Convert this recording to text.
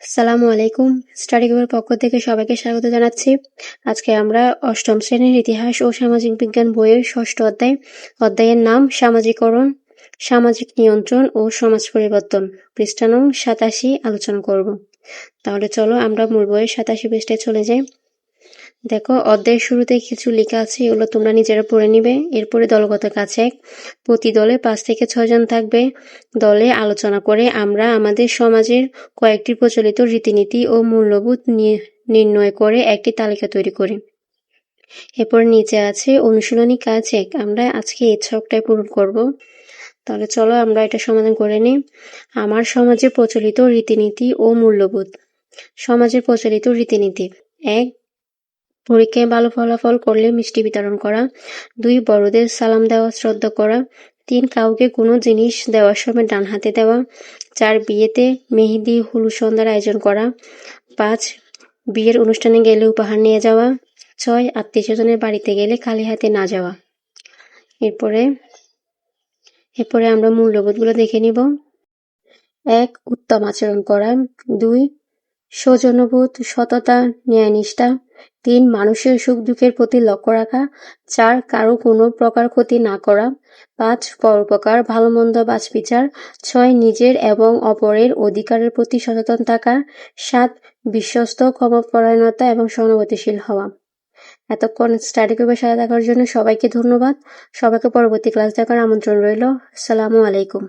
আসসালামু আলাইকুম। স্টাডি গ্রুপের পক্ষ থেকে সবাইকে স্বাগত জানাচ্ছি। আজকে আমরা অষ্টম শ্রেণীর ইতিহাস ও সামাজিক বিজ্ঞান বইয়ের ষষ্ঠ অধ্যায়ের নাম সামাজিকরণ, সামাজিক নিয়ন্ত্রণ ও সমাজ পরিবর্তন, পৃষ্ঠা নং 87 আলোচনা করব। তাহলে চলো আমরা মূল বইয়ের 87 পৃষ্ঠায় চলে যাই। দেখো, অধ্যায়ের শুরুতে কিছু লেখা আছে, এগুলো তোমরা নিজেরা পড়ে নিবে। এরপরে দলগত কাজ 1, প্রতি দলে 5 থেকে 6 জন থাকবে। দলে আলোচনা করে আমরা আমাদের সমাজের কয়েকটি প্রচলিত রীতিনীতি ও মূল্যবোধ নির্ণয় করে একটি তালিকা তৈরি করি। এরপর নিচে আছে অনুশীলনী কাজ 1, আমরা আজকে এই ছকটাই পূরণ করব। তাহলে চলো আমরা এটা সমাধান করে নিই। আমার সমাজে প্রচলিত রীতিনীতি ও মূল্যবোধ। সমাজের প্রচলিত রীতিনীতি: 1, পরীক্ষায় ভালো ফলাফল করলে মিষ্টি বিতরণ করা। 2, বড়দের সালাম দেওয়া, শ্রদ্ধা করা। 3, কাউকে কোনো জিনিস দেওয়ার সময় ডান হাতে দেওয়া। 4, বিয়েতে মেহেদি হলুদ সন্ধ্যার আয়োজন করা। 5, বিয়ের অনুষ্ঠানে গেলে উপহার নিয়ে যাওয়া। 6, আত্মীয়স্বজনের বাড়িতে গেলে খালি হাতে না যাওয়া। এরপরে আমরা মূল্যবোধগুলো দেখে নিব। 1, উত্তম আচরণ করা। 2, সৌজন্যবোধ, সততা, ন্যায়নিষ্ঠা। 3, মানুষের সুখ দুঃখের প্রতি লক্ষ্য রাখা। 4, কারো কোনো প্রকার ক্ষতি না করা। 5, পরোপকার, ভালো মন্দ বাছবিচার। 6, নিজের এবং অপরের অধিকারের প্রতি সচেতন থাকা। 7, বিশ্বস্ত, ক্ষমাপরায়ণতা এবং সহানুভূতিশীল হওয়া। এতক্ষণ স্টাডি গ্রুপের সাথে থাকার জন্য সবাইকে ধন্যবাদ। সবাইকে পরবর্তী ক্লাস দেখার আমন্ত্রণ রইল। আসসালামু আলাইকুম।